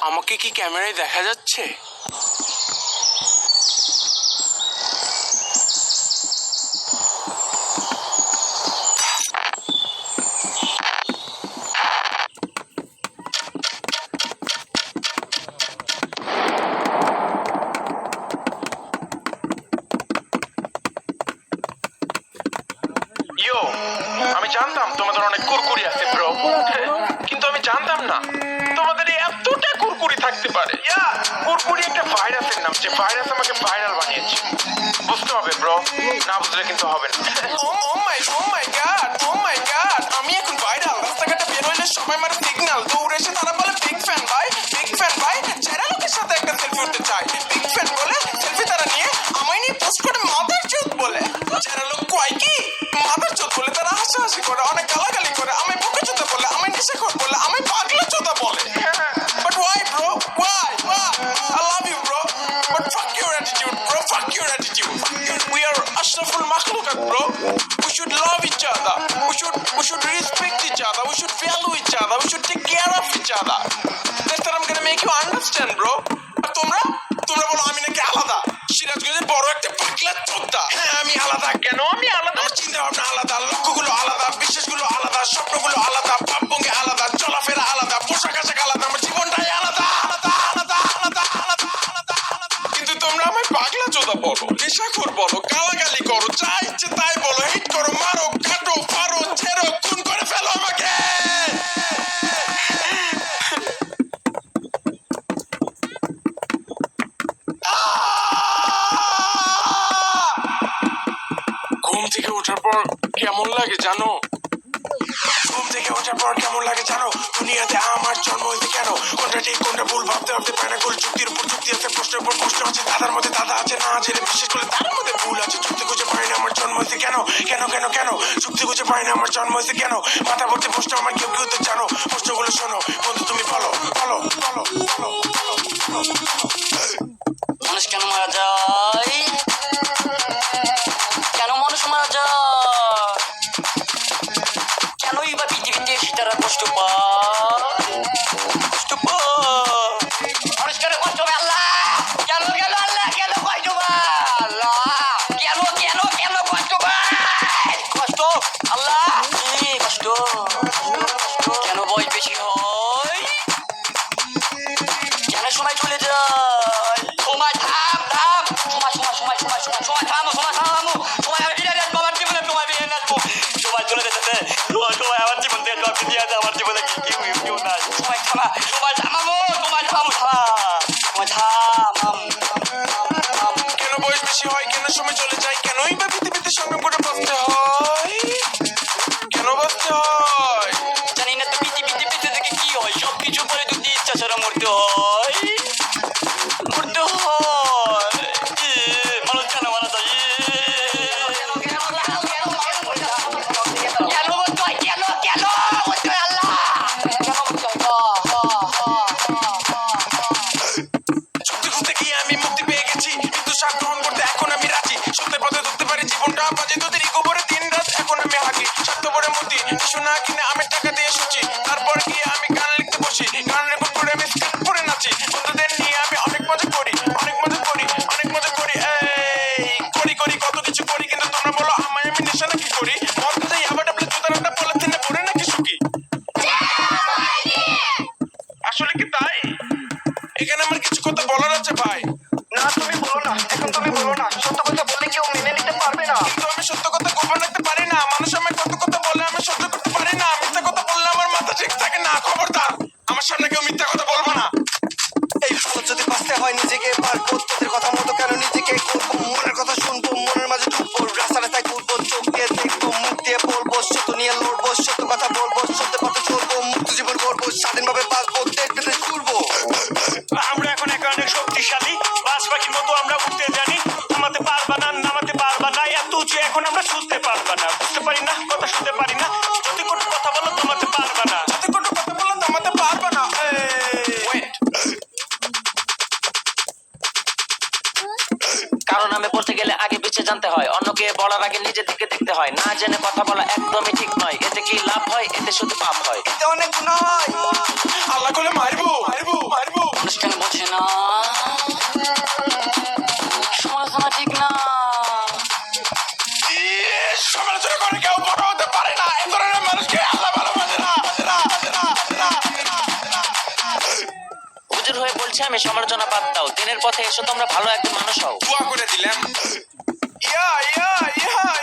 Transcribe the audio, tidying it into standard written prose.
আমাকে কি ক্যামেরায় দেখা যাচ্ছে? আমি জানতাম তোমাদের অনেক কুরকুরি আছে ব্রো, কিন্তু আমি জানতাম না তোমাদের এতটা কুরকুরি থাকতে পারে। কুরকুরি একটা ভাইরাসের নাম, যে ভাইরাস আমাকে ভাইরাল বানিয়েছে। বুঝতে হবে ব্রো, না বুঝলে কিন্তু হবে না। ও মাই গড, আমি এখন ভাইরাল। রাস্তাঘাটে বের হইলে সবাই মারে সিগন্যাল, দৌড়ে এসে তারা বলে বিগ ফ্যান ভাই, যারা লোকের সাথে একটা সেলফি উঠতে চায়। বিগ ফ্যান বলে সেলফি তারা নিয়ে আমায় নিয়ে পোস্ট করে মাদার চোদ বলে। যারা লোক কয় কি মাদার চোদ বলে, তারা হাসাহাসি করে, অনেক গালাগালি করে, আমি বুকে চোদা বলে, আমি নেশাখোর বলে, আমি পাগলা চোদা বলে। But why bro? Why? I love you bro. But fuck your attitude bro. Fuck your attitude. We are ashraful makhluqat bro. We should love each other. We should respect each other. We should value each other. We should take care of each other. That's what I'm gonna make you understand bro. আর তোমরা বলো আমি নাকি আলাদা। সিরাজগঞ্জের বড় একটা পাগলা চোদা। হ্যাঁ আমি আলাদা। কেন আমি আলাদা? আমার চিন্তা ভাবনা আলাদা, লক্ষ্যগুলো আলাদা, বিশ্বাসগুলো আলাদা, স্বপ্নগুলো আলাদা, ভাবভঙ্গি আলাদা, চলাফেরা আলাদা, পোশাক আশাক আলাদা, আমার জীবনটাই আলাদা। কিন্তু তোমরা আমায় পাগলা চোদা বলো, নেশাখোর বলো, গালাগালি করো, যা ইচ্ছে তাই বলো, হিট করো, মারো, কাটো, ফারো, ছেড়ো, খুন করে ফেলো আমাকে। ঘুম থেকে ওঠার পর কেমন লাগে জানো? দুনিয়াতে আমার জন্ম হয়েছে কেন? কোনটা ঠিক কোনটা ভুল ভাবতে ভাবতে পায় না। গোল যুক্তির উপর যুক্তি আছে, প্রশ্নের উপর প্রশ্ন আছে, দাদার মধ্যে দাদা আছে, না আছে বিশেষ করে তার মধ্যে ভুল আছে। যুক্তি খুঁজে পাই না আমার জন্ম হয়েছে কেন? যুক্তি খুঁজে পাই না আমার জন্ম হয়েছে কেন? মাথা ভর্তি প্রশ্ন, আমার কেউ তো জানো। প্রশ্নগুলো শোনো বন্ধু, তুমি বলো। মানুষ কেন মারা যায়? কেন মানুষ মারা যায়? কেনই বা পৃথিবীতে তারা কষ্ট পায়? মানুষ কেন কষ্ট পায়? আল্লাহ কেন আল্লাহ কেন কষ্ট পায়? আল্লাহ কেন কষ্ট পায়? কষ্ট আল্লাহ কষ্ট কেন বয়স বেশি হয়? কেন সময় চলে যায়? সময় থাম সময় আমি ফিরে আসবো আমার জীবনে, তোমায় ফিরে আসবো। সময় চলে যেতে সময় আমার জীবন থেকে জলকে দিয়ে আছে, আমার জীবনে কেউ নাই। সময় থামাবো সময় থাম। কেন বয়স বেশি হয়? কেন সময় চলে যায়? কেনই বা পৃথিবীতে সংগ্রাম করে বাঁচতে হয়? কেন বাঁচতে হয়? জানি না তো পৃথিবীতে বেঁচে থেকে কি হয়। সবকিছু করে যদি ইচ্ছা ছাড়া মরতে হয়। মানুষ কেন মারা যায়? যুক্তি খুঁজতে গিয়ে আমি মুক্তি পেয়ে গেছি, কিন্তু স্বাদ গ্রহণ করতে এখন আমি রাজি। সত্যের পথে ধরতে পারি জীবনটা বাজে তোদের ইগোবরে দিন রাত, এখন আমি হাঁকি। স্বার্থপরে মতি শোনা কিনে আমি টাকা দিয়ে শুনছি, তারপর গিয়ে আমি গান লিখতে বসি, গান রেকর্ড করে আমি স্ক্রিপ্ট পড়ে নাচি। বন্ধুদের নিয়ে আমি অনেক মজা করি। করি কত কিছু করি, কিন্তু তোমরা বলো আমায় আমি নেশা নাকি করি? মদ যাই আবার ডাবলে জুতারাটা পলিথিনে পড়ে নাকি সুখী? আসলে কি তাই? এখানে আমার কিছু কথা বলার আছে ভাই। না তুমি বলো না, এখন তুমি বলো না। সত্য কথা বলে কেউ মেনে নিতে পারবে না। কিন্তু আমি সত্য কথা গোপন রাখতে পারি না। মানুষ আমায় কত কথা বলে আমি সহ্য করতে পারি না। মিথ্যা কথা বললে আমার মাথা ঠিক থাকে না। খবরদার আমার সামনে কেউ মিথ্যা কথা বলবো না। এই ভালো যদি বাঁচতে হয় নিজেকে পারবো, তোদের কথা মতো কেন নিজেকে করবো? মনের কথা শুনবো, মনের মাঝে ঢুকবো, রাস্তায় ঘুরবো, চোখ দিয়ে দেখবো, মুখ দিয়ে বলবো, সত্য নিয়ে লড়বো, সত্য কথা বলবো, সত্য পথে চলবো, মুক্ত জীবন করবো, স্বাধীনভাবে বাঁচবো, দেশ বিদেশ ঘুরবো। আমরা এখন অনেক শক্তিশালী, বাজ পাখির মতো আমরা উঠতে জানি। নামাতে পারবা না এত উঁচু এখন আমরা ছুঁতে পারবা না। বুঝতে পারি না, কথা শুনতে পারি না, যদি কোনো কথা বলো তোমাতে পারবা না। কারণ আমি বলতে গেলে আগে পিছিয়ে জানতে হয়, অন্যকে বলার আগে নিজের দিকে দেখতে হয়। না জেনে কথা বলা একদমই ঠিক নয়। এতে কি লাভ হয়? এতে শুধু পাপ হয়। এতে অনেক গুনাহ হয়। আল্লাহ করলে মারবো। বলছে আমি সমালোচনা বাদ দাও, দিনের পথে এসো তোমরা, ভালো একজন মানুষ হও। দোয়া করে দিলাম। ইয়া ইয়া ইয়া